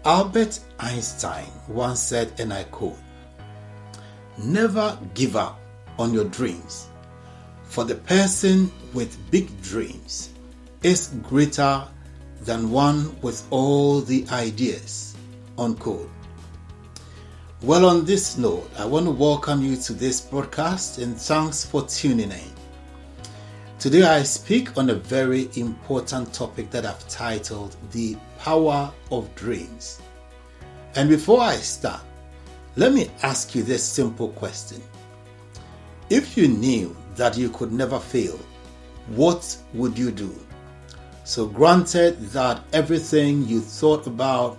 Albert Einstein once said, and I quote, "Never give up on your dreams, for the person with big dreams is greater than one with all the ideas." Unquote. Well, on this note, I want to welcome you to this broadcast and thanks for tuning in. Today I speak on a very important topic that I've titled The Power of Dreams. And before I start, let me ask you this simple question. If you knew that you could never fail, what would you do? So granted that everything you thought about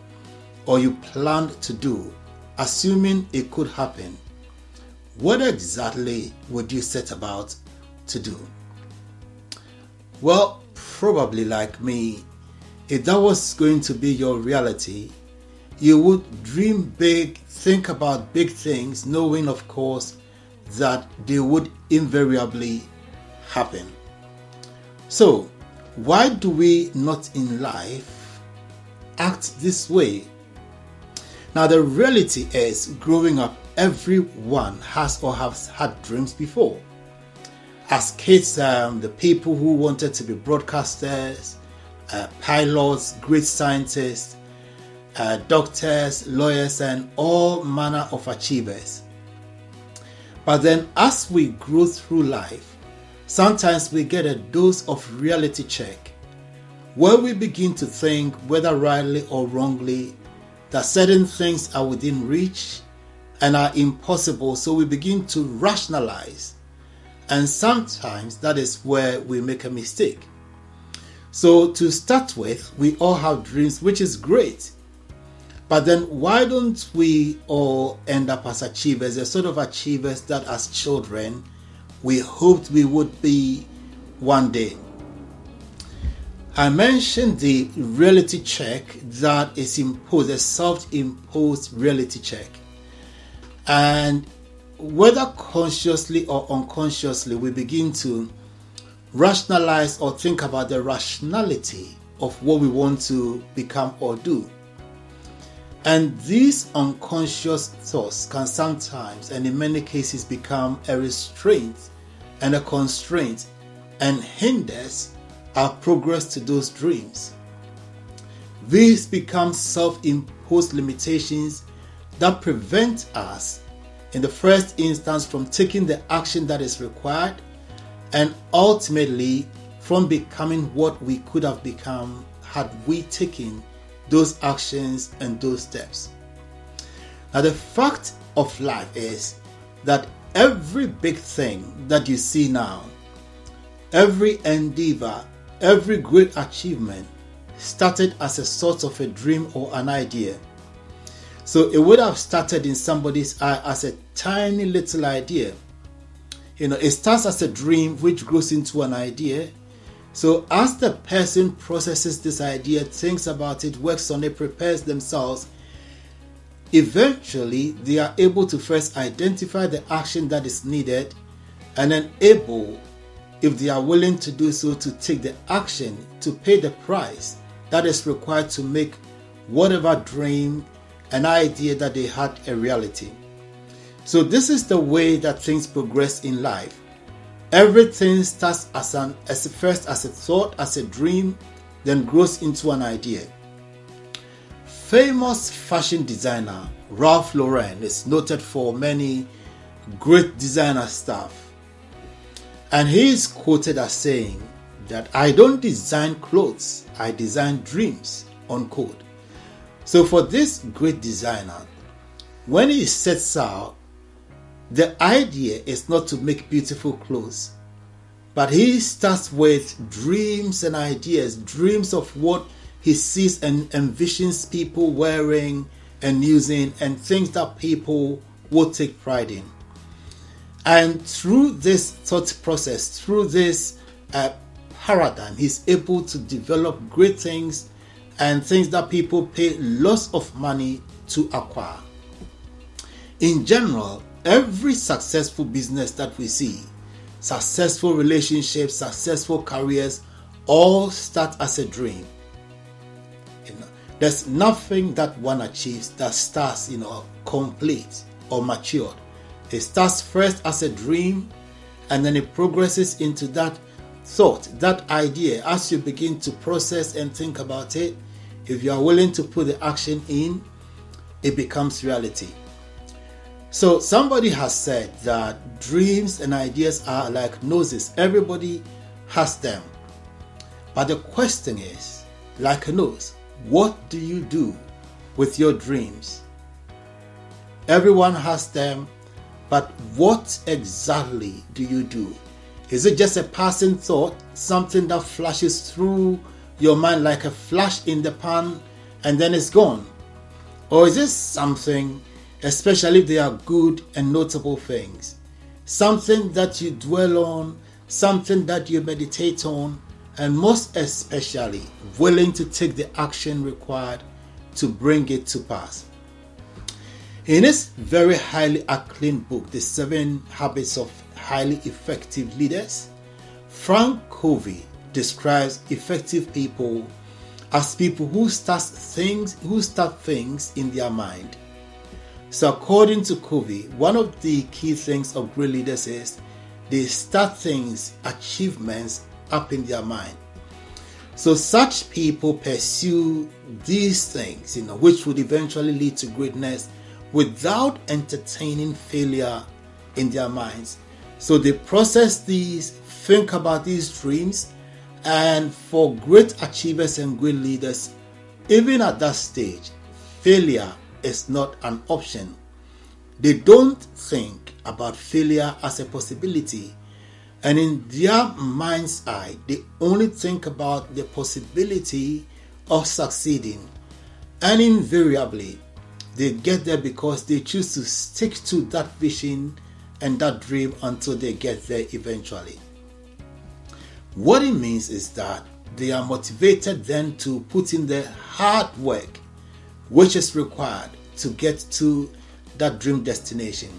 or you planned to do, assuming it could happen, what exactly would you set about to do? Well, probably like me, if that was going to be your reality, you would dream big, think about big things, knowing, of course, that they would invariably happen. So, why do we not in life act this way? Now, the reality is, growing up, everyone has or has had dreams before. As kids, the people who wanted to be broadcasters, pilots, great scientists, doctors, lawyers, and all manner of achievers. But then as we grow through life, sometimes we get a dose of reality check, where we begin to think, whether rightly or wrongly, that certain things are within reach and are impossible, so we begin to rationalize. And sometimes that is where we make a mistake. So to start with, we all have dreams, which is great. But then why don't we all end up as achievers, the sort of achievers that as children we hoped we would be one day? I mentioned the reality check that is imposed, a self-imposed reality check. And whether consciously or unconsciously, we begin to rationalize or think about the rationality of what we want to become or do. And these unconscious thoughts can sometimes, and in many cases, become a restraint and a constraint and hinders our progress to those dreams. These become self-imposed limitations that prevent us, in the first instance, from taking the action that is required, and ultimately from becoming what we could have become had we taken those actions and those steps. Now, the fact of life is that every big thing that you see now, every endeavor, every great achievement started as a sort of a dream or an idea. So it would have started in somebody's eye as a tiny little idea. It starts as a dream which grows into an idea. So as the person processes this idea, thinks about it, works on it, prepares themselves, eventually they are able to first identify the action that is needed, and then able, if they are willing to do so, to take the action, to pay the price that is required to make whatever dream, an idea that they had, a reality. So this is the way that things progress in life. Everything starts as first as a thought, as a dream, then grows into an idea. Famous fashion designer Ralph Lauren is noted for many great designer stuff. And he is quoted as saying that, "I don't design clothes, I design dreams," unquote. So for this great designer, when he sets out, the idea is not to make beautiful clothes, but he starts with dreams and ideas, dreams of what he sees and envisions people wearing and using, and things that people will take pride in. And through this thought process, through this paradigm, he's able to develop great things and things that people pay lots of money to acquire. In general, every successful business that we see, successful relationships, successful careers, all start as a dream. There's nothing that one achieves that starts, complete or matured. It starts first as a dream, and then it progresses into that thought, that idea. As you begin to process and think about it, if you are willing to put the action in, it becomes reality. So somebody has said that dreams and ideas are like noses. Everybody has them. But the question is, like a nose, what do you do with your dreams? Everyone has them, but what exactly do you do? Is it just a passing thought, something that flashes through your mind like a flash in the pan and then it's gone? Or is it something, especially if they are good and notable things, something that you dwell on, something that you meditate on, and most especially willing to take the action required to bring it to pass? In his very highly acclaimed book, The 7 Habits of Highly Effective Leaders, Frank Covey describes effective people as people who start things in their mind. So according to Covey, one of the key things of great leaders is they start things, achievements up in their mind. So such people pursue these things, which would eventually lead to greatness without entertaining failure in their minds. So they process these, think about these dreams, and for great achievers and great leaders, even at that stage, failure is not an option. They don't think about failure as a possibility, and in their mind's eye, they only think about the possibility of succeeding. And invariably, they get there because they choose to stick to that vision and that dream until they get there eventually. What it means is that they are motivated then to put in the hard work which is required to get to that dream destination.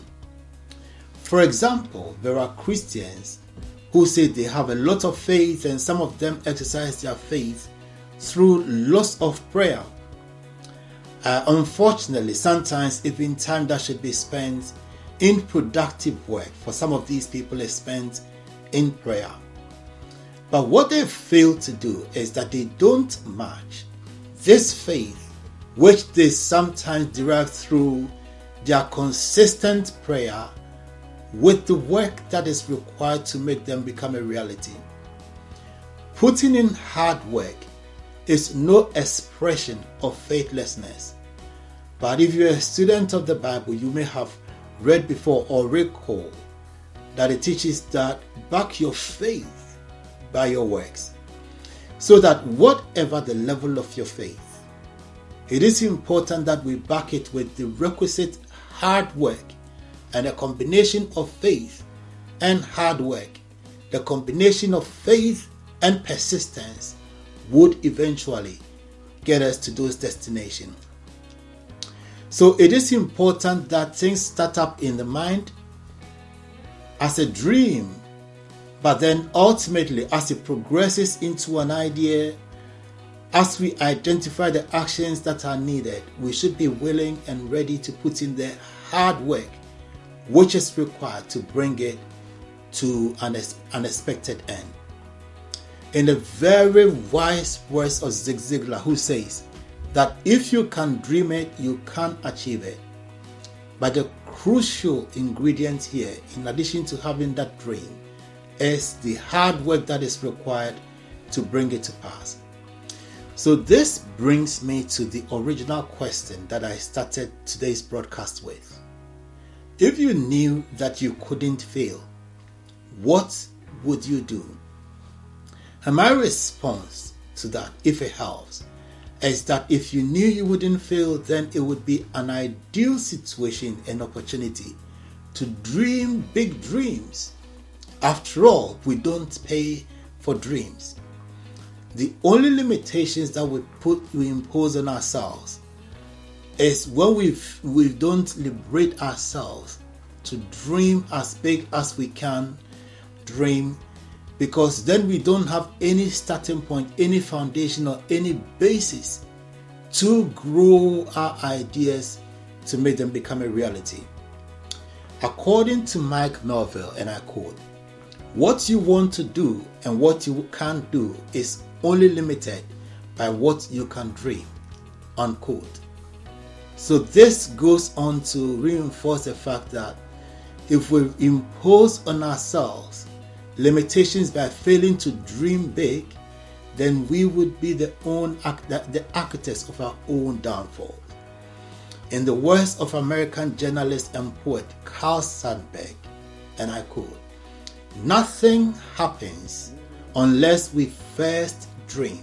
For example, there are Christians who say they have a lot of faith, and some of them exercise their faith through lots of prayer. Unfortunately, sometimes even time that should be spent in productive work for some of these people is spent in prayer. But what they fail to do is that they don't match this faith, which they sometimes derive through their consistent prayer, with the work that is required to make them become a reality. Putting in hard work is no expression of faithlessness. But if you're a student of the Bible, you may have read before or recall that it teaches that back your faith by your works, so that whatever the level of your faith, it is important that we back it with the requisite hard work. And a combination of faith and hard work, the combination of faith and persistence, would eventually get us to those destinations. So it is important that things start up in the mind as a dream, but then ultimately as it progresses into an idea, as we identify the actions that are needed, we should be willing and ready to put in the hard work which is required to bring it to an unexpected end. In the very wise words of Zig Ziglar, who says that if you can dream it, you can achieve it. But the crucial ingredient here, in addition to having that dream, is the hard work that is required to bring it to pass. So this brings me to the original question that I started today's broadcast with. If you knew that you couldn't fail, what would you do? And my response to that, if it helps, is that if you knew you wouldn't fail, then it would be an ideal situation and opportunity to dream big dreams. After all, we don't pay for dreams. The only limitations that we impose on ourselves is when we don't liberate ourselves to dream as big as we can dream, because then we don't have any starting point, any foundation, or any basis to grow our ideas to make them become a reality. According to Mike Melville, and I quote, "What you want to do and what you can't do is only limited by what you can dream," unquote. So this goes on to reinforce the fact that if we impose on ourselves limitations by failing to dream big, then we would be the architects of our own downfall. In the words of American journalist and poet Carl Sandburg, and I quote, "Nothing happens unless we first dream."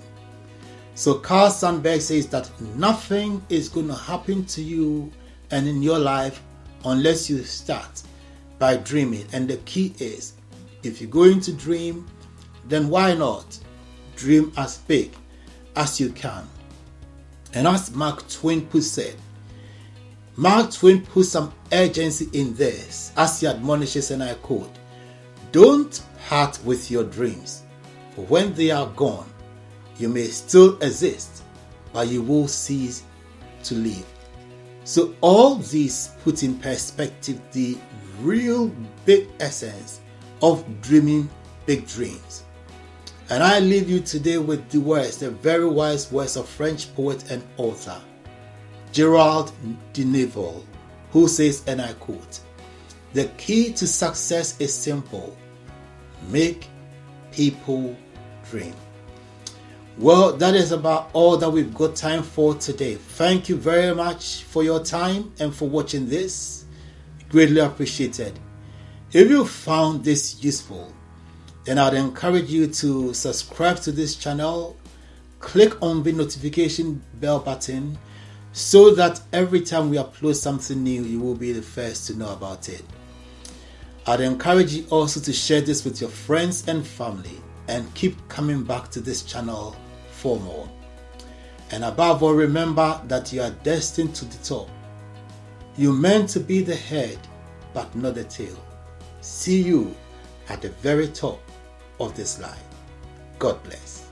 So Carl Sandburg says that nothing is going to happen to you and in your life unless you start by dreaming. And the key is, if you're going to dream, then why not dream as big as you can? And as Mark Twain said, Mark Twain put some urgency in this as he admonishes, and I quote, "Don't part with your dreams, for when they are gone, you may still exist, but you will cease to live." So all these put in perspective the real big essence of dreaming big dreams. And I leave you today with the very wise words of French poet and author Gerald de Nerval, who says, and I quote, "The key to success is simple. Make people dream." Well, that is about all that we've got time for today. Thank you very much for your time and for watching this. Greatly appreciated. If you found this useful, then I'd encourage you to subscribe to this channel, click on the notification bell button so that every time we upload something new, you will be the first to know about it. I'd encourage you also to share this with your friends and family and keep coming back to this channel for more. And above all, remember that you are destined to the top. You're meant to be the head, but not the tail. See you at the very top of this line. God bless.